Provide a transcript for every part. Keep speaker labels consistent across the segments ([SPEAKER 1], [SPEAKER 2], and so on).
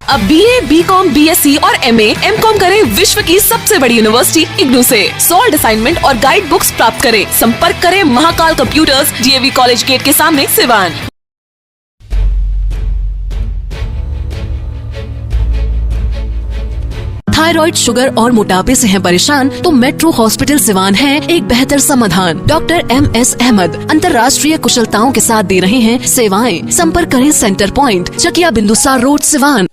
[SPEAKER 1] अब BA, BCom, BSc और MA, MCom करें विश्व की सबसे बड़ी यूनिवर्सिटी इग्नू से। सॉल्ड असाइनमेंट और गाइड बुक्स प्राप्त करें। संपर्क करें Mahakal computers, DAV college gate के सामने, सिवान। थायराइड, शुगर और मोटापे से हैं परेशान तो मेट्रो हॉस्पिटल सिवान है एक बेहतर समाधान। डॉक्टर MS अहमद अंतर्राष्ट्रीय कुशलताओं के साथ दे रहे हैं सेवाएं। संपर्क करें centre point, Chakia Bindusar road, Siwan.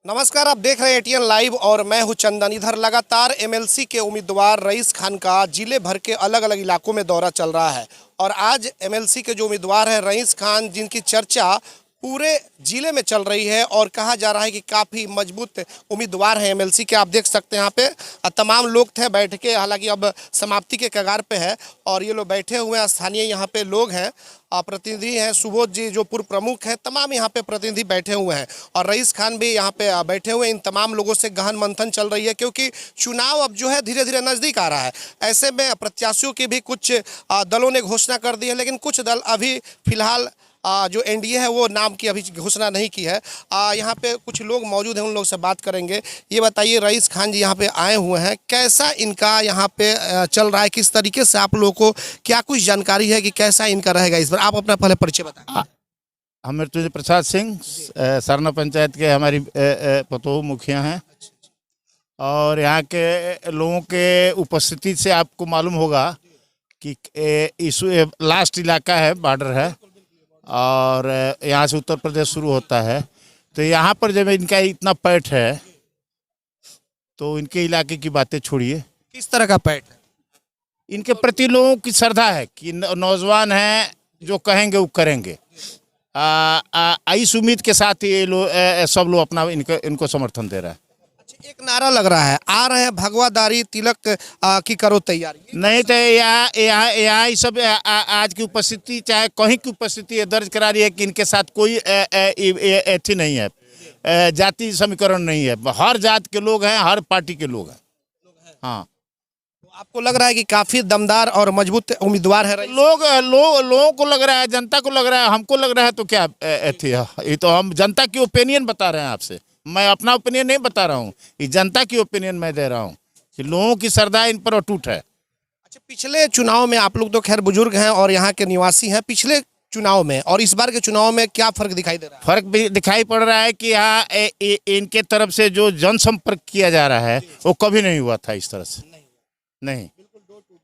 [SPEAKER 2] नमस्कार, आप देख रहे हैं ATN लाइव और मैं हूं चंदन। इधर लगातार MLC के उम्मीदवार रईस खान का जिले भर के अलग अलग इलाकों में दौरा चल रहा है और आज MLC के जो उम्मीदवार हैं रईस खान, जिनकी चर्चा पूरे जिले में चल रही है और कहा जा रहा है कि काफ़ी मजबूत उम्मीदवार हैं MLC के। आप देख सकते हैं यहाँ पे तमाम लोग थे बैठ के, हालांकि अब समाप्ति के कगार पे है और ये लोग बैठे हुए हैं। स्थानीय यहाँ पे लोग हैं, प्रतिनिधि हैं, सुबोध जी जो पूर्व प्रमुख हैं, तमाम यहाँ पे प्रतिनिधि बैठे हुए हैं और रईस खान भी यहाँ पे बैठे हुए हैं। इन तमाम लोगों से गहन मंथन चल रही है क्योंकि चुनाव अब जो है धीरे धीरे नज़दीक आ रहा है। ऐसे में प्रत्याशियों की भी कुछ दलों ने घोषणा कर दी है, लेकिन कुछ दल अभी फिलहाल जो NDA है वो नाम की अभी घोषणा नहीं की है। यहाँ पे कुछ लोग मौजूद हैं, उन लोग से बात करेंगे। ये बताइए, रईस खान जी यहाँ पे आए हुए हैं, कैसा इनका यहाँ पे चल रहा है, किस तरीके से आप लोगों को क्या कुछ जानकारी है कि कैसा इनका रहेगा इस बार? आप अपना पहले परिचय बताएं।
[SPEAKER 3] हम मृत्युंजय प्रसाद सिंह, सरना पंचायत के हमारी पतोह मुखिया हैं और यहाँ के लोगों के उपस्थिति से आपको मालूम होगा कि इस लास्ट इलाका है, बॉर्डर है और यहाँ से उत्तर प्रदेश शुरू होता है। तो यहाँ पर जब इनका इतना पैठ है तो इनके इलाके की बातें छोड़िए।
[SPEAKER 2] किस तरह का पैठ है?
[SPEAKER 3] इनके प्रति लोगों की श्रद्धा है कि नौजवान हैं, जो कहेंगे वो करेंगे। इस उम्मीद के साथ ये लोग सब लोग अपना इनको समर्थन दे रहा है।
[SPEAKER 2] एक नारा लग रहा है, आ रहे हैं भगवादारी तिलक की करो तैयारी।
[SPEAKER 3] नहीं तो यहाँ सब आज की उपस्थिति, चाहे कहीं की उपस्थिति ये दर्ज करा रही है कि इनके साथ कोई एथी नहीं है, जाति समीकरण नहीं है। हर जात के लोग हैं, हर पार्टी के लोग हैं। हाँ,
[SPEAKER 2] आपको लग रहा है कि काफी दमदार और मजबूत उम्मीदवार है?
[SPEAKER 3] लोगों को लग रहा है, जनता को लग रहा है, हमको लग रहा है तो क्या एथी है? ये तो हम जनता की ओपिनियन बता रहे हैं आपसे। मैं अपना ओपिनियन नहीं बता रहा हूँ, ये जनता की ओपिनियन मैं दे रहा हूँ कि लोगों की श्रद्धा इन पर अटूट है।
[SPEAKER 2] अच्छा, पिछले चुनाव में आप लोग तो खैर बुजुर्ग हैं और यहाँ के निवासी हैं, पिछले चुनाव में और इस बार के चुनाव में क्या फर्क दिखाई दे रहा है?
[SPEAKER 3] फर्क भी दिखाई पड़ रहा है कि यहाँ इनके तरफ से जो जनसंपर्क किया जा रहा है वो कभी नहीं हुआ था इस तरह से। नहीं,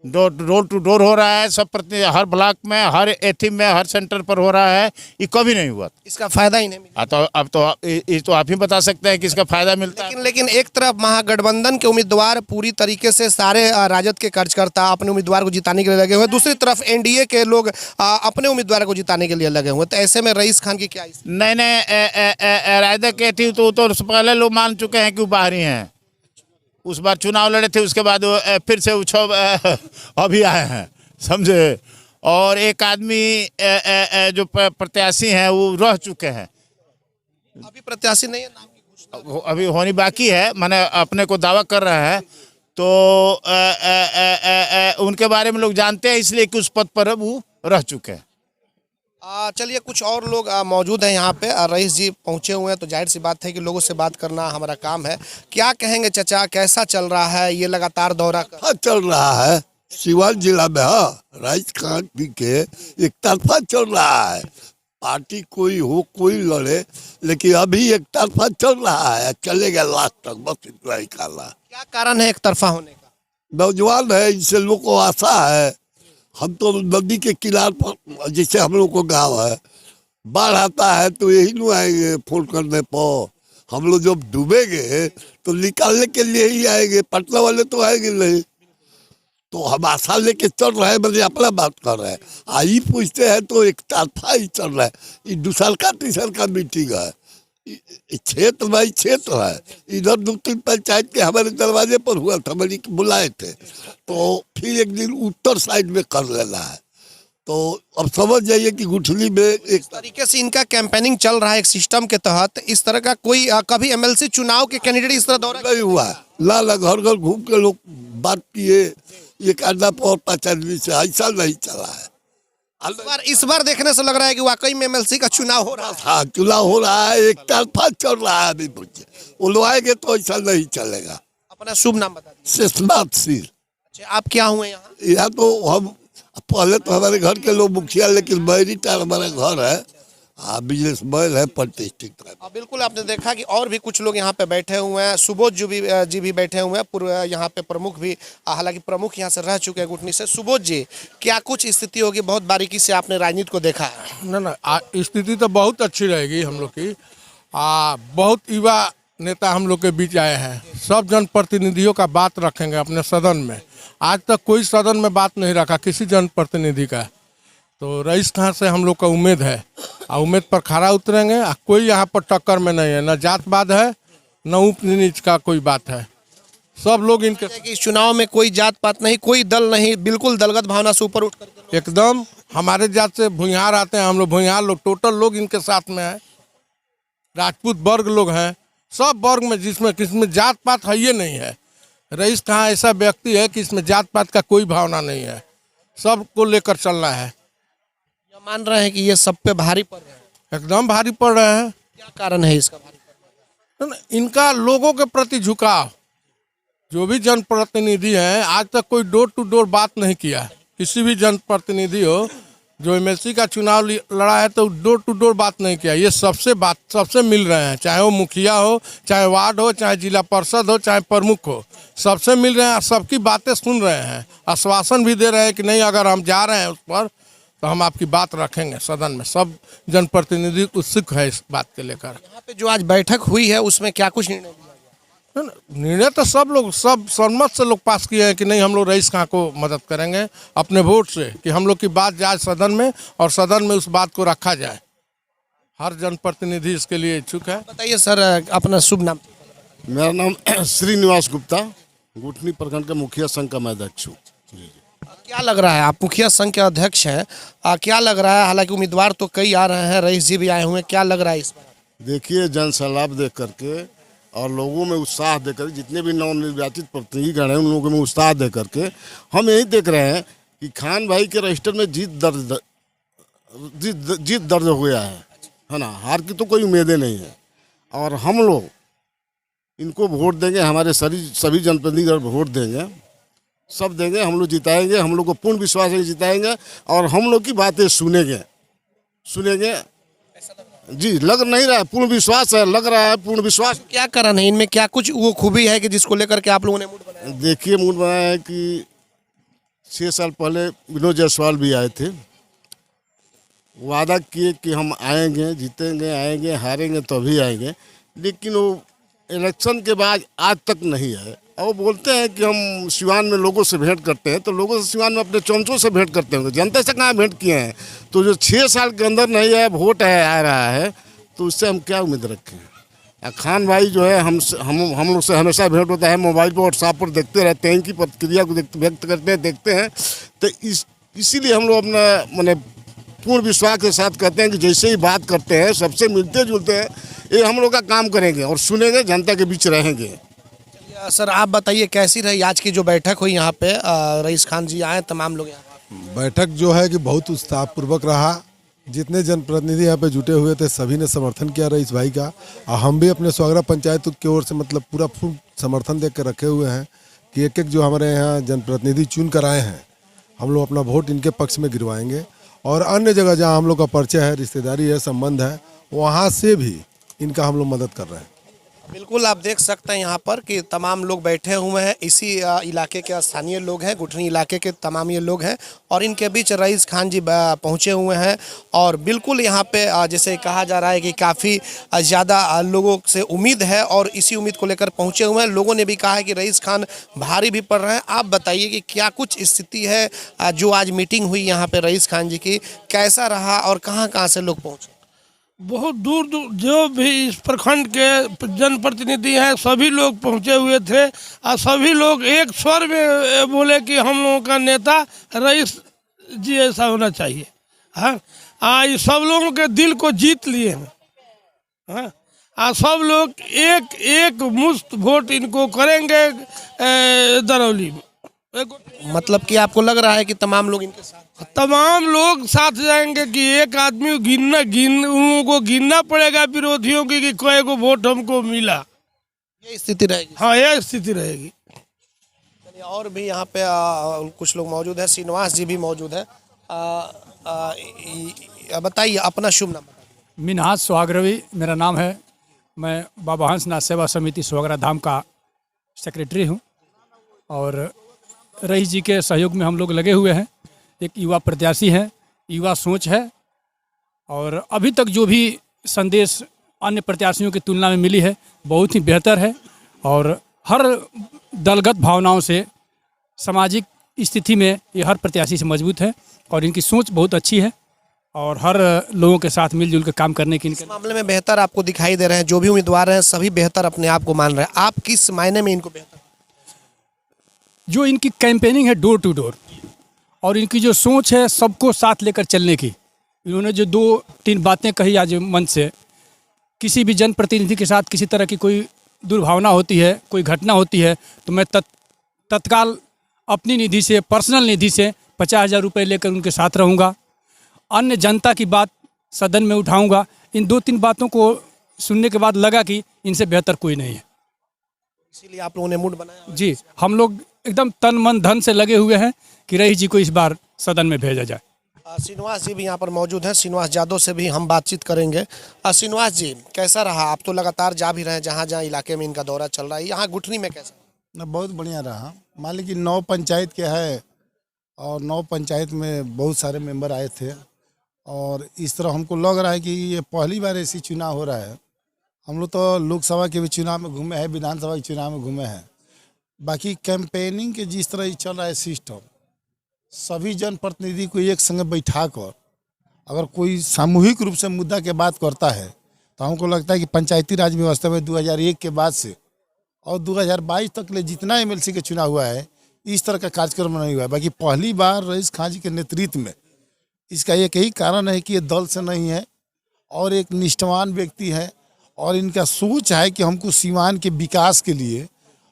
[SPEAKER 3] डोर टू डोर हो रहा है, सब प्रति हर ब्लॉक में, हर एथी में, हर सेंटर पर हो रहा है। ये कभी नहीं हुआ।
[SPEAKER 2] इसका फायदा ही नहीं मिला।
[SPEAKER 3] तो अब तो आप ही बता सकते हैं कि इसका फायदा मिलता है।
[SPEAKER 2] लेकिन एक तरफ महागठबंधन के उम्मीदवार पूरी तरीके से सारे राजद के कार्यकर्ता अपने उम्मीदवार को जिताने के लिए लगे हुए, दूसरी तरफ NDA के लोग अपने उम्मीदवार को जिताने के लिए लगे हुए। तो ऐसे में रईस खान की क्या?
[SPEAKER 3] नहीं, राजद के थी तो पहले लोग मान चुके हैं कि वो बाहरी हैं। उस बार चुनाव लड़े थे, उसके बाद फिर से अभी आए हैं, समझे। और एक आदमी जो प्रत्याशी हैं वो रह चुके हैं।
[SPEAKER 2] अभी प्रत्याशी नहीं है, नाम की घोषणा
[SPEAKER 3] अभी होनी बाकी है, माने अपने को दावा कर रहे हैं। तो उनके बारे में लोग जानते हैं इसलिए कि उस पद पर वो रह चुके हैं।
[SPEAKER 2] चलिए, कुछ और लोग मौजूद हैं यहाँ पे। रईस जी पहुँचे हुए हैं तो जाहिर सी बात है कि लोगों से बात करना हमारा काम है। क्या कहेंगे चाचा, कैसा चल रहा है ये लगातार दौरा?
[SPEAKER 4] चल रहा है सिवान जिला में। हाँ, रईस खान जी के एक तरफा चल रहा है। पार्टी कोई हो, कोई लड़े, लेकिन अभी एक तरफा चल रहा है, चलेगा लास्ट तक, बस इतना ही कहना।
[SPEAKER 2] क्या कारण है एक तरफा होने का?
[SPEAKER 4] नौजवान है, इनसे लोगों को आशा है। हम तो नदी के किनारे पर, जैसे हम लोग को गाँव है, बाढ़ आता है तो यही लोग आएंगे फोन करने पर। हम लोग जब डूबेंगे तो निकालने के लिए ही आएंगे, पटना वाले तो आएंगे नहीं। तो हम आशा लेके चल रहे हैं, मतलब अपना बात कर रहे हैं। आई पूछते हैं तो एक तरफा ही चल रहा है। ये दूसर का तीसर का मीटिंग है, क्षेत्र बाई क्षेत्र है। इधर 2-3 पंचायत के हमारे दरवाजे पर हुआ था, मैंने बुलाए थे। तो फिर एक दिन उत्तर साइड में कर लेना है। तो अब समझ जाइए कि गुठली में एक
[SPEAKER 2] तरीके से इनका कैंपेनिंग चल रहा है एक सिस्टम के तहत। इस तरह का कोई कभी MLC चुनाव के कैंडिडेट इस तरह दौरा
[SPEAKER 4] नहीं हुआ है। ला घर घर घूम के लोग बात किए, ये करना 5 आदमी से ऐसा नहीं चला है।
[SPEAKER 2] इस बार देखने से लग रहा है कि वाकई में एमएलसी का चुनाव हो रहा है।
[SPEAKER 4] हाँ, चुनाव हो रहा है, एक तरफा चल रहा है अभी मुझे। उलवाएंगे तो ऐसा नहीं चलेगा।
[SPEAKER 2] अपना शुभ नाम बता दीजिए।
[SPEAKER 4] शेषनाथ सिंह।
[SPEAKER 2] अच्छा, आप क्या हुए यहाँ?
[SPEAKER 4] यहाँ तो हम पहले तो हमारे घर के लोग मुखिया, लेकिन बैरिटार हमारा घर है, हाँ बिजनेसमैन है, प्रतिष्ठित है।
[SPEAKER 2] बिल्कुल, आपने देखा कि और भी कुछ लोग यहाँ पे बैठे हुए हैं। सुबोध जी भी बैठे हुए हैं, पूर्व यहाँ पे प्रमुख भी, हालांकि प्रमुख यहाँ से रह चुके हैं गुठनी से। सुबोध जी, क्या कुछ स्थिति होगी? बहुत बारीकी से आपने राजनीति को देखा है।
[SPEAKER 5] ना स्थिति तो बहुत अच्छी रहेगी हम लोग की। बहुत युवा नेता हम लोग के बीच आए हैं। सब जनप्रतिनिधियों का बात रखेंगे अपने सदन में। आज तक कोई सदन में बात नहीं रखा किसी जनप्रतिनिधि का। तो रईस खान से हम लोग का उम्मीद है, और उम्मीद पर खरा उतरेंगे। कोई यहाँ पर टक्कर में नहीं है, न जातवाद है न ऊंच नीच का कोई बात है। सब लोग इनके
[SPEAKER 2] कि इस चुनाव में कोई जात पात नहीं, कोई दल नहीं, बिल्कुल दलगत भावना से ऊपर उठ करके
[SPEAKER 5] एकदम हमारे जात से भुइयार आते हैं। हम लोग भुइयार लोग टोटल लोग इनके साथ में है। राजपूत वर्ग लोग हैं, सब वर्ग में, जिसमें किसमें जात पात है ये नहीं है। रईस खान ऐसा व्यक्ति है कि इसमें जात पात का कोई भावना नहीं है, सबको लेकर चलना है।
[SPEAKER 2] मान रहे हैं कि ये सब पे भारी पड़ रहे हैं।
[SPEAKER 5] एकदम भारी पड़ रहे हैं।
[SPEAKER 2] क्या कारण है इसका भारी पड़ने का?
[SPEAKER 5] इनका लोगों के प्रति झुकाव। जो भी जनप्रतिनिधि हैं, आज तक कोई डोर टू डोर बात नहीं किया। किसी भी जनप्रतिनिधि हो जो एमएलसी का चुनाव लड़ा है तो डोर टू डोर बात नहीं किया। ये सबसे मिल रहे हैं, चाहे वो मुखिया हो, चाहे वार्ड हो, चाहे जिला परिषद हो, चाहे प्रमुख हो, सबसे मिल रहे हैं, सबकी बातें सुन रहे हैं, आश्वासन भी दे रहे हैं कि नहीं अगर हम जा रहे हैं उस पर तो हम आपकी बात रखेंगे सदन में। सब जनप्रतिनिधि उत्सुक है इस बात के लेकर।
[SPEAKER 2] यहाँ पे जो आज बैठक हुई है उसमें क्या कुछ निर्णय लिया गया?
[SPEAKER 5] निर्णय तो सब सर्वमत से लोग पास किए हैं कि नहीं हम लोग रईस खां को मदद करेंगे अपने वोट से, कि हम लोग की बात जाए सदन में और सदन में उस बात को रखा जाए। हर जनप्रतिनिधि इसके लिए इच्छुक है।
[SPEAKER 2] बताइए सर, अपना शुभ नाम।
[SPEAKER 6] मेरा नाम श्रीनिवास गुप्ता, गुठनी प्रखंड का मुखिया संघ का मैं अध्यक्ष हूँ।
[SPEAKER 2] क्या लग रहा है, आप मुखिया संघ के अध्यक्ष हैं, क्या लग रहा है? हालांकि उम्मीदवार तो कई आ रहे हैं, रईस जी भी आए हुए हैं, क्या लग रहा है इस बार?
[SPEAKER 6] देखिए, जन सैलाब देख करके और लोगों में उत्साह दे करके, जितने भी नवनिर्वाचित प्रतिनिधिगण हैं उन लोगों में उत्साह दे करके हम यही देख रहे हैं कि खान भाई के रजिस्टर में जीत दर्ज हो गया है ना। हार की तो कोई उम्मीदें नहीं है और हम लोग इनको वोट देंगे। हमारे सभी जनप्रतिनिधि वोट देंगे, सब देंगे, हम लोग जिताएंगे। हम लोग को पूर्ण विश्वास है जिताएंगे और हम लोग की बातें सुनेंगे जी। लग नहीं रहा है, पूर्ण विश्वास है, लग रहा है पूर्ण विश्वास।
[SPEAKER 2] क्या कारण है इनमें? क्या कुछ वो खूबी है कि जिसको लेकर के आप लोगों ने मूड बनाया?
[SPEAKER 6] देखिए, मूड बनाया है कि 6 साल पहले विनोद जायसवाल भी आए थे, वादा किए कि हम आएंगे, जीतेंगे, आएंगे, हारेंगे तो भी आएंगे, लेकिन वो इलेक्शन के बाद आज तक नहीं आए। और वो बोलते हैं कि हम सिवान में लोगों से भेंट करते हैं, तो लोगों से सिवान में अपने चमचों से भेंट करते होंगे, जनता से कहाँ भेंट किए हैं? तो जो 6 साल के अंदर नहीं आया, वोट आ रहा है, तो उससे हम क्या उम्मीद रखें? खान भाई जो है हम लोग से हमेशा भेंट होता है, मोबाइल पर व्हाट्सएप पर देखते रहते हैं, इनकी प्रतिक्रिया को व्यक्त करते हैं, देखते हैं। तो इसीलिए हम लोग अपना मैंने पूर्ण विश्वास के साथ कहते हैं कि जैसे ही बात करते हैं, सबसे मिलते जुलते हैं, ये हम लोग का काम करेंगे और सुनेंगे, जनता के बीच रहेंगे।
[SPEAKER 2] सर, आप बताइए कैसी रही आज की जो बैठक हुई यहाँ पे? रईस खान जी आए, तमाम लोग यहाँ।
[SPEAKER 7] बैठक जो है कि बहुत उत्साहपूर्वक रहा। जितने जनप्रतिनिधि यहाँ पे जुटे हुए थे सभी ने समर्थन किया रईस भाई का, और हम भी अपने स्वागरा पंचायत की ओर से मतलब पूरा फुल समर्थन दे कर रखे हुए हैं कि एक जो हमारे यहाँ जनप्रतिनिधि चुन कर आए हैं, हम लोग अपना वोट इनके पक्ष में गिरवाएंगे। और अन्य जगह जहाँ हम लोग का परिचय है, रिश्तेदारी है, संबंध है, वहाँ से भी इनका हम लोग मदद कर रहे हैं।
[SPEAKER 2] बिल्कुल, आप देख सकते हैं यहाँ पर कि तमाम लोग बैठे हुए हैं। इसी इलाके के स्थानीय लोग हैं, गुठनी इलाके के तमाम ये लोग हैं, और इनके बीच रईस खान जी पहुँचे हुए हैं। और बिल्कुल यहाँ पे जैसे कहा जा रहा है कि काफ़ी ज़्यादा लोगों से उम्मीद है और इसी उम्मीद को लेकर पहुँचे हुए हैं। लोगों ने भी कहा है कि रईस खान भारी भी पड़ रहे हैं। आप बताइए कि क्या कुछ स्थिति है? जो आज मीटिंग हुई यहाँ पे रईस खान जी की, कैसा रहा और कहाँ कहाँ से लोग पहुँचे?
[SPEAKER 8] बहुत दूर दूर जो भी इस प्रखंड के जनप्रतिनिधि हैं सभी लोग पहुंचे हुए थे, और सभी लोग एक स्वर में बोले कि हम लोगों का नेता रईस जी ऐसा होना चाहिए। हाँ, ये सब लोगों के दिल को जीत लिए हैं। हाँ, सब लोग एक मुश्त वोट इनको करेंगे दरौली में।
[SPEAKER 2] मतलब कि आपको लग रहा है कि तमाम लोग इनके साथ?
[SPEAKER 8] तमाम लोग साथ जाएंगे कि एक आदमी उन को गिनना पड़ेगा विरोधियों की कि कई को वोट हमको मिला।
[SPEAKER 2] ये स्थिति रहेगी।
[SPEAKER 8] हाँ, यह स्थिति रहेगी।
[SPEAKER 2] चलिए, और भी यहाँ पे कुछ लोग मौजूद है। श्रीनिवास जी भी मौजूद है। बताइए अपना शुभ नाम बताइए।
[SPEAKER 9] मिन्हाज सुहागरवी मेरा नाम है। मैं बाबा हंसनाथ सेवा समिति सुहागरा धाम का सेक्रेटरी हूँ और रईस जी के सहयोग में हम लोग लगे हुए हैं। एक युवा प्रत्याशी है, युवा सोच है और अभी तक जो भी संदेश अन्य प्रत्याशियों की तुलना में मिली है बहुत ही बेहतर है और हर दलगत भावनाओं से सामाजिक स्थिति में ये हर प्रत्याशी से मजबूत है और इनकी सोच बहुत अच्छी है और हर लोगों के साथ मिलजुल कर काम करने की
[SPEAKER 2] इस मामले में बेहतर आपको दिखाई दे रहे हैं। जो भी उम्मीदवार हैं सभी बेहतर अपने आप को मान रहे हैं। आप किस मायने में इनको बेहतर?
[SPEAKER 9] जो इनकी कैंपेनिंग है डोर टू डोर और इनकी जो सोच है सबको साथ लेकर चलने की। इन्होंने जो 2-3 बातें कही आज मंच से, किसी भी जनप्रतिनिधि के साथ किसी तरह की कोई दुर्भावना होती है, कोई घटना होती है तो मैं तत्काल अपनी निधि से, पर्सनल निधि से 50,000 रुपये लेकर उनके साथ रहूँगा। अन्य जनता की बात सदन में उठाऊँगा। इन 2-3 बातों को सुनने के बाद लगा कि इनसे बेहतर कोई नहीं है,
[SPEAKER 2] इसीलिए आप लोगों ने मूड बनाया।
[SPEAKER 9] जी, हम लोग एकदम तन मन धन से लगे हुए हैं कि रईस जी को इस बार सदन में भेजा जाए।
[SPEAKER 2] श्रीनिवास जी भी यहाँ पर मौजूद हैं। श्रीनिवास यादव से भी हम बातचीत करेंगे। श्रीनिवास जी, कैसा रहा? आप तो लगातार जा भी रहे हैं, जहाँ जहाँ इलाके में इनका दौरा चल रहा है। यहाँ गुठनी में कैसा?
[SPEAKER 3] ना बहुत बढ़िया रहा। मान लीजिए 9 पंचायत के है और 9 पंचायत में बहुत सारे मेंबर आए थे और इस तरह हमको लग रहा है कि ये पहली बार ऐसी चुनाव हो रहा है। हम लोग तो लोकसभा के भी चुनाव में घूमे हैं, विधानसभा के चुनाव में घूमे हैं। बाकी कैंपेनिंग के जिस तरह चल रहा है सिस्टम, सभी जनप्रतिनिधि को एक संग बैठा कर अगर कोई सामूहिक रूप से मुद्दा के बात करता है तो हमको लगता है कि पंचायती राज व्यवस्था में 2001 के बाद से और 2022 तक ले जितना एमएलसी के चुनाव हुआ है इस तरह का कार्यक्रम नहीं हुआ है। बाकी पहली बार रईस खान जी के नेतृत्व में, इसका एक ही कारण है कि ये दल से नहीं है और एक निष्ठावान व्यक्ति है और इनका सोच है कि हमको सीमान के विकास के लिए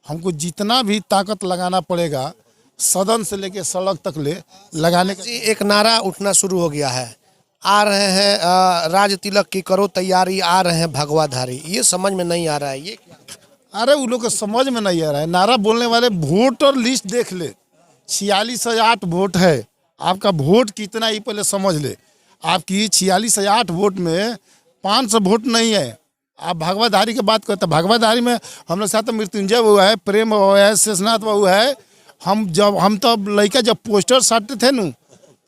[SPEAKER 3] हमको जितना भी ताकत लगाना पड़ेगा सदन से लेके सड़क तक ले लगाने का।
[SPEAKER 2] जी, एक नारा उठना शुरू हो गया है। आ रहे हैं राज तिलक की करो तैयारी, आ रहे हैं भगवाधारी। ये समझ में नहीं आ रहा है, ये क्या?
[SPEAKER 3] अरे उन लोग को समझ में नहीं आ रहा है। नारा बोलने वाले वोटर लिस्ट देख ले, 4608 वोट है। आपका वोट कितना ही पहले समझ ले। आपकी 4608 वोट में 500 वोट नहीं है। आप भगवाधारी की बात करते हैं, भगवाधारी में हम लोग साथ मृत्युंजय बाबू है, प्रेम बाबू है, शेषनाथ बाबू है। हम तो लड़का जब पोस्टर साटते थे न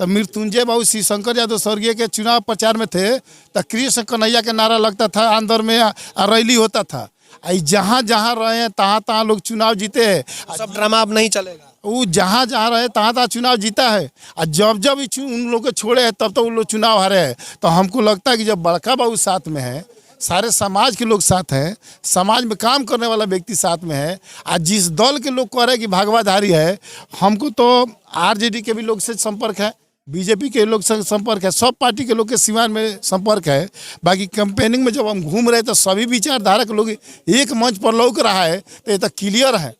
[SPEAKER 3] तो मृत्युंजय बाबू श्री शंकर यादव स्वर्गीय के चुनाव प्रचार में थे तो कृष्ण कन्हैया के नारा लगता था, अंदर में रैली होता था। जहाँ जहाँ रहे हैं तहाँ तहाँ लोग चुनाव जीते हैं।
[SPEAKER 2] सब ड्रामा अब नहीं चलेगा।
[SPEAKER 3] वो जहाँ जहाँ रहे तहाँ तहाँ चुनाव जीता है और जब उन लोग को छोड़े हैं तब तो उन लोग चुनाव हारे हैं। तो हमको लगता है कि जब बड़का बाबू साथ में है, सारे समाज के लोग साथ हैं, समाज में काम करने वाला व्यक्ति साथ में है और जिस दल के लोग कह रहे हैं कि भगवाधारी है, हमको तो आरजेडी के भी लोग से संपर्क है, बीजेपी के लोग से संपर्क है, सब पार्टी के लोग के सीमान में संपर्क है। बाकी कैंपेनिंग में जब हम घूम रहे तो सभी विचारधारा के लोग एक मंच पर लौक रहा है तो ये तो क्लियर है।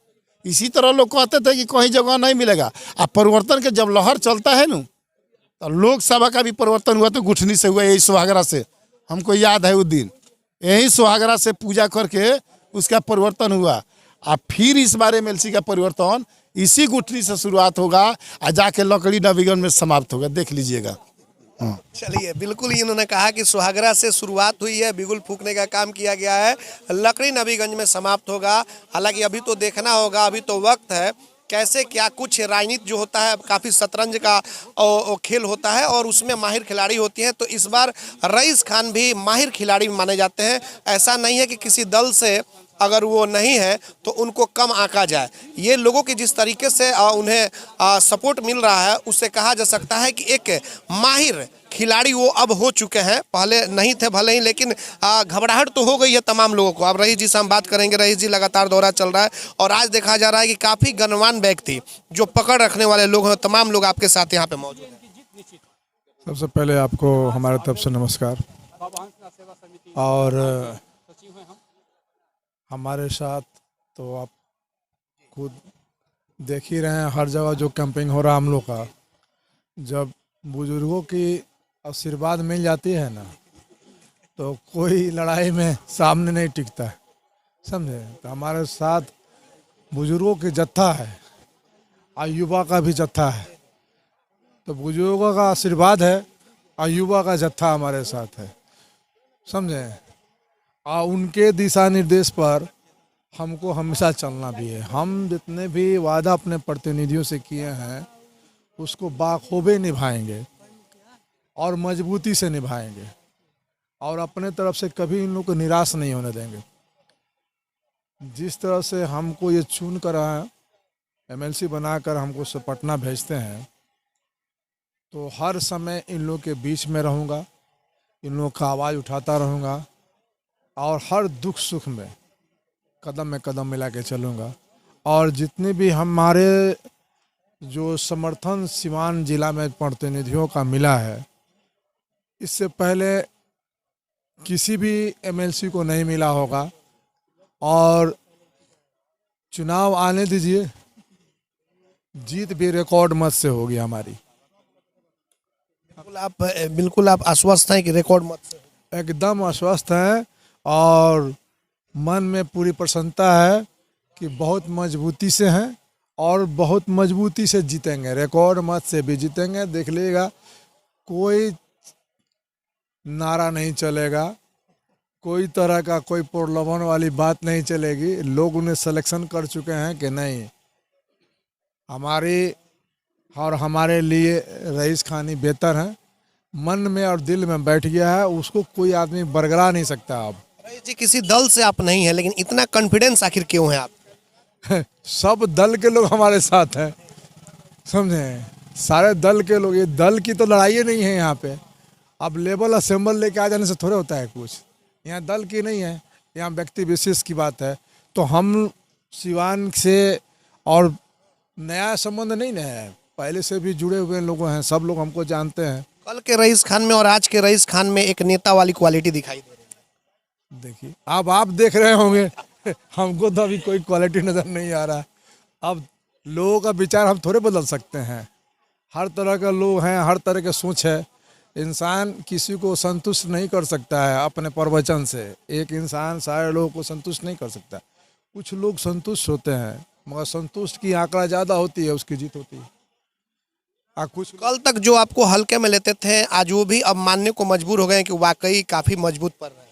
[SPEAKER 3] इसी तरह लोग कहते थे कि कहीं जगह नहीं मिलेगा। अब परिवर्तन के जब लहर चलता है न तो लोकसभा का भी परिवर्तन हुआ तो गुठनी से हुआ, यही सुहागरा से। हमको याद है उस दिन यही सुहागरा से पूजा करके उसका परिवर्तन हुआ। अब फिर इस बार एमएलसी का परिवर्तन इसी गुठनी से शुरुआत होगा और जाके लकड़ी नवीगंज में समाप्त होगा, देख लीजिएगा।
[SPEAKER 2] चलिए, बिल्कुल इन्होंने कहा कि सुहागरा से शुरुआत हुई है, बिगुल फूकने का काम किया गया है, लकड़ी नवीगंज में समाप्त होगा। हालांकि अभी तो देखना होगा, अभी तो वक्त है कैसे क्या कुछ। राजनीति जो होता है काफ़ी शतरंज का खेल होता है और उसमें माहिर खिलाड़ी होती हैं। तो इस बार रईस खान भी माहिर खिलाड़ी माने जाते हैं। ऐसा नहीं है कि किसी दल से अगर वो नहीं है तो उनको कम आंका जाए। ये लोगों की जिस तरीके से उन्हें सपोर्ट मिल रहा है उससे कहा जा सकता है कि एक माहिर खिलाड़ी वो अब हो चुके हैं। पहले नहीं थे भले ही, लेकिन घबराहट तो हो गई है तमाम लोगों को। अब रईस जी से हम बात करेंगे। रईस जी, लगातार दौरा चल रहा है और आज देखा जा रहा है कि काफ़ी गणमान्य व्यक्ति जो पकड़ रखने वाले लोग हैं तमाम लोग आपके साथ यहाँ पे मौजूद हैं।
[SPEAKER 10] सबसे पहले आपको हमारे तरफ से नमस्कार। और हमारे साथ तो आप खुद देख ही रहे हैं हर जगह जो कैंपेनिंग हो रहा हम लोग का। जब बुजुर्गों की आशीर्वाद मिल जाती है ना, तो कोई लड़ाई में सामने नहीं टिकता है, समझे। तो हमारे साथ बुजुर्गों की जत्था है और युवा का भी जत्था है। तो बुजुर्गों का आशीर्वाद है और युवा का जत्था हमारे साथ है, समझे। और उनके दिशा निर्देश पर हमको हमेशा चलना भी है। हम जितने भी वादा अपने प्रतिनिधियों से किए हैं उसको बाखूबी निभाएंगे और मजबूती से निभाएंगे और अपने तरफ से कभी इन लोग को निराश नहीं होने देंगे। जिस तरह से हमको ये चुन कर एमएलसी बनाकर हमको से पटना भेजते हैं, तो हर समय इन लोग के बीच में रहूँगा, इन लोग का आवाज़ उठाता रहूँगा और हर दुख सुख में कदम मिला के चलूँगा। और जितने भी हमारे जो समर्थन सीवान जिला में प्रतिनिधियों का मिला है, इससे पहले किसी भी एमएलसी को नहीं मिला होगा। और चुनाव आने दीजिए, जीत भी रिकॉर्ड मत से होगी हमारी।
[SPEAKER 2] बिल्कुल आप आश्वस्त हैं कि रिकॉर्ड मत से?
[SPEAKER 10] एकदम आश्वस्त हैं और मन में पूरी प्रसन्नता है कि बहुत मजबूती से हैं और बहुत मजबूती से जीतेंगे, रिकॉर्ड मत से भी जीतेंगे। देख लीजिएगा, कोई नारा नहीं चलेगा, कोई तरह का कोई प्रलोभन वाली बात नहीं चलेगी। लोग उन्हें सिलेक्शन कर चुके हैं कि नहीं, हमारी और हमारे लिए रईस खानी बेहतर है। मन में और दिल में बैठ गया है, उसको कोई आदमी बरगला नहीं सकता। अब
[SPEAKER 2] रईस जी, किसी दल से आप नहीं है, लेकिन इतना कॉन्फिडेंस आखिर क्यों है आप?
[SPEAKER 10] सब दल के लोग हमारे साथ हैं, समझे। सारे दल के लोग, ये दल की तो लड़ाई नहीं है यहाँ पे। अब लेवल असेंबल लेके आ जाने से थोड़े होता है कुछ। यहाँ दल की नहीं है, यहाँ व्यक्ति विशेष की बात है। तो हम सिवान से और नया संबंध नहीं है, पहले से भी जुड़े हुए लोग हैं, सब लोग हमको जानते हैं।
[SPEAKER 2] कल के रईस खान में और आज के रईस खान में एक नेता वाली क्वालिटी दिखाई दे रही है।
[SPEAKER 10] देखिए, अब आप देख रहे होंगे, हमको तो अभी कोई क्वालिटी नज़र नहीं आ रहा। अब लोगों का विचार हम थोड़े बदल सकते हैं। हर तरह के लोग हैं, हर तरह के सोच है। इंसान किसी को संतुष्ट नहीं कर सकता है अपने प्रवचन से। एक इंसान सारे लोगों को संतुष्ट नहीं कर सकता। कुछ लोग संतुष्ट होते हैं, मगर संतुष्ट की आंकड़ा ज़्यादा होती है, उसकी जीत होती है। कुछ
[SPEAKER 2] कल तक जो आपको हल्के में लेते थे, आज वो भी अब मानने को मजबूर हो गए कि वाकई काफ़ी मजबूत पड़ रहे हैं।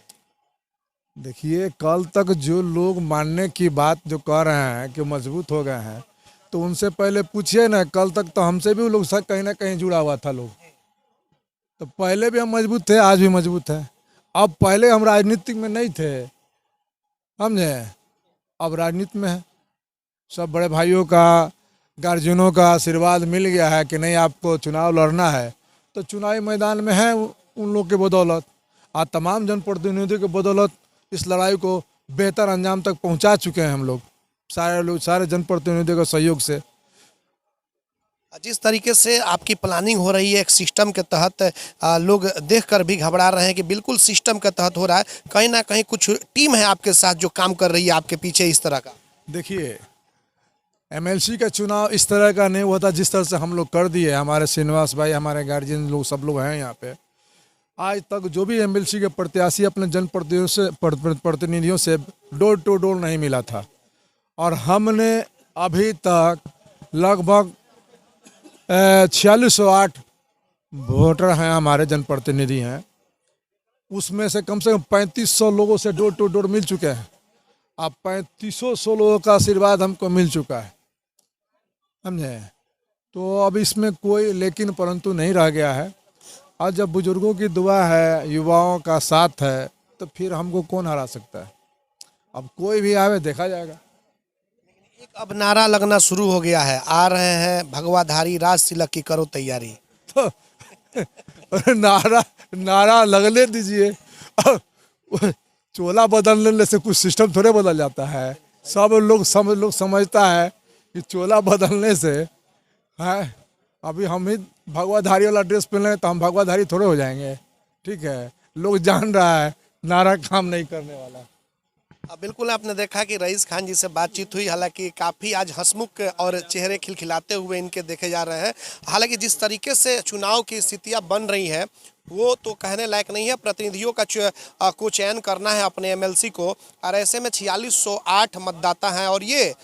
[SPEAKER 10] देखिए, कल तक जो लोग मानने की बात जो कह रहे हैं कि मजबूत हो गए हैं, तो उनसे पहले पूछिए ना, कल तक तो हमसे भी लोग कहीं ना कहीं जुड़ा हुआ था लोग। तो पहले भी हम मजबूत थे, आज भी मजबूत है। अब पहले हम राजनीति में नहीं थे, समझे, अब राजनीति में है। सब बड़े भाइयों का, गार्जियनों का आशीर्वाद मिल गया है कि नहीं आपको चुनाव लड़ना है, तो चुनावी मैदान में है उन लोग के बदौलत और तमाम जनप्रतिनिधियों के बदौलत इस लड़ाई को बेहतर अंजाम तक पहुंचा चुके हैं हम लोग, सारे लोग, सारे जनप्रतिनिधियों के सहयोग से।
[SPEAKER 2] जिस तरीके से आपकी प्लानिंग हो रही है एक सिस्टम के तहत, लोग देखकर भी घबरा रहे हैं कि बिल्कुल सिस्टम के तहत हो रहा है। कहीं ना कहीं कुछ टीम है आपके साथ जो काम कर रही है आपके पीछे इस तरह का?
[SPEAKER 10] देखिए, एमएलसी का चुनाव इस तरह का नहीं हुआ था जिस तरह से हम लोग कर दिए। हमारे श्रीनिवास भाई, हमारे गार्जियन लोग, सब लोग हैं यहाँ पे। आज तक जो भी एमएलसी के प्रत्याशी अपने जनप्रतिनिधियों से डोर टू डोर नहीं मिला था, और हमने अभी तक लगभग 4608 वोटर हैं, हमारे जनप्रतिनिधि हैं, उसमें से कम 3500 लोगों से डोर टू डोर मिल चुके हैं। अब 3500 लोगों का आशीर्वाद हमको मिल चुका है, समझे। तो अब इसमें कोई लेकिन परंतु नहीं रह गया है। और जब बुजुर्गों की दुआ है, युवाओं का साथ है, तो फिर हमको कौन हरा सकता है। अब कोई भी आवे, देखा जाएगा।
[SPEAKER 2] एक अब नारा लगना शुरू हो गया है, आ रहे हैं भगवाधारी राज तिलक की, करो तैयारी।
[SPEAKER 10] तो नारा लगने दीजिए। चोला बदलने से कुछ सिस्टम थोड़े बदल जाता है। सब लोग समझता है कि चोला बदलने से है, अभी हम ही भगवाधारी वाला ड्रेस पहन लें तो हम भगवाधारी थोड़े हो जाएंगे, ठीक है। लोग जान रहा है नारा काम नहीं करने वाला।
[SPEAKER 2] बिल्कुल आपने देखा कि रईस खान जी से बातचीत हुई, हालांकि काफ़ी आज हंसमुख और चेहरे खिलखिलाते हुए इनके देखे जा रहे हैं। हालांकि जिस तरीके से चुनाव की स्थितियां बन रही हैं वो तो कहने लायक नहीं है। प्रतिनिधियों को चयन करना है अपने एमएलसी को, और ऐसे में 4608 मतदाता हैं और ये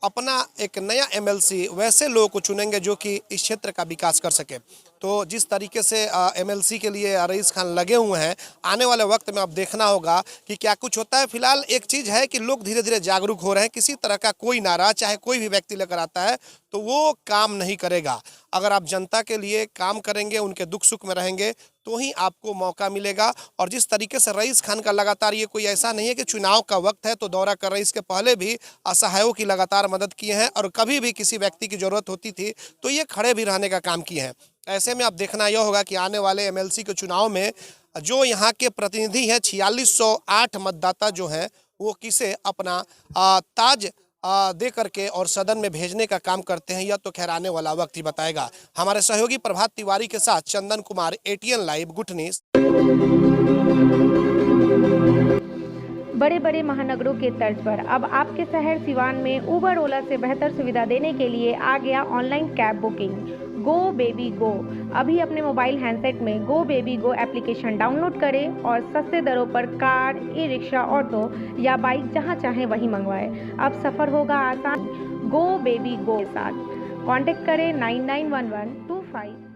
[SPEAKER 2] अपना एक नया एमएलसी वैसे लोगों को चुनेंगे जो कि इस क्षेत्र का विकास कर सके। तो जिस तरीके से एमएलसी के लिए रईस खान लगे हुए हैं, आने वाले वक्त में अब देखना होगा कि क्या कुछ होता है। फिलहाल एक चीज़ है कि लोग धीरे धीरे जागरूक हो रहे हैं। किसी तरह का कोई नारा चाहे कोई भी व्यक्ति लेकर आता है तो वो काम नहीं करेगा। अगर आप जनता के लिए काम करेंगे, उनके दुख सुख में रहेंगे तो ही आपको मौका मिलेगा। और जिस तरीके से रईस खान का लगातार, ये कोई ऐसा नहीं है कि चुनाव का वक्त है तो दौरा कर रहे हैं, इसके पहले भी असहायों की लगातार मदद किए हैं और कभी भी किसी व्यक्ति की ज़रूरत होती थी तो ये खड़े भी रहने का काम किए हैं। ऐसे में अब देखना यह होगा कि आने वाले एमएलसी के चुनाव में जो यहाँ के प्रतिनिधि हैं 4608 मतदाता जो हैं वो किसे अपना ताज दे करके और सदन में भेजने का काम करते हैं, यह तो खैर आने वाला वक्त ही बताएगा। हमारे सहयोगी प्रभात तिवारी के साथ चंदन कुमार, एटीएन लाइव, गुठनी।
[SPEAKER 11] बड़े बड़े महानगरों के तर्ज पर अब आपके शहर सिवान में उबर ओला से बेहतर सुविधा देने के लिए आ गया online cab booking Go Baby Go. अभी अपने मोबाइल हैंडसेट में Go Baby Go application download करें और सस्ते दरों पर कार, ई रिक्शा, ऑटो या बाइक जहां चाहें वहीं मंगवाएं। अब सफ़र होगा आसान गो बेबी गो के साथ। कॉन्टेक्ट करें 991125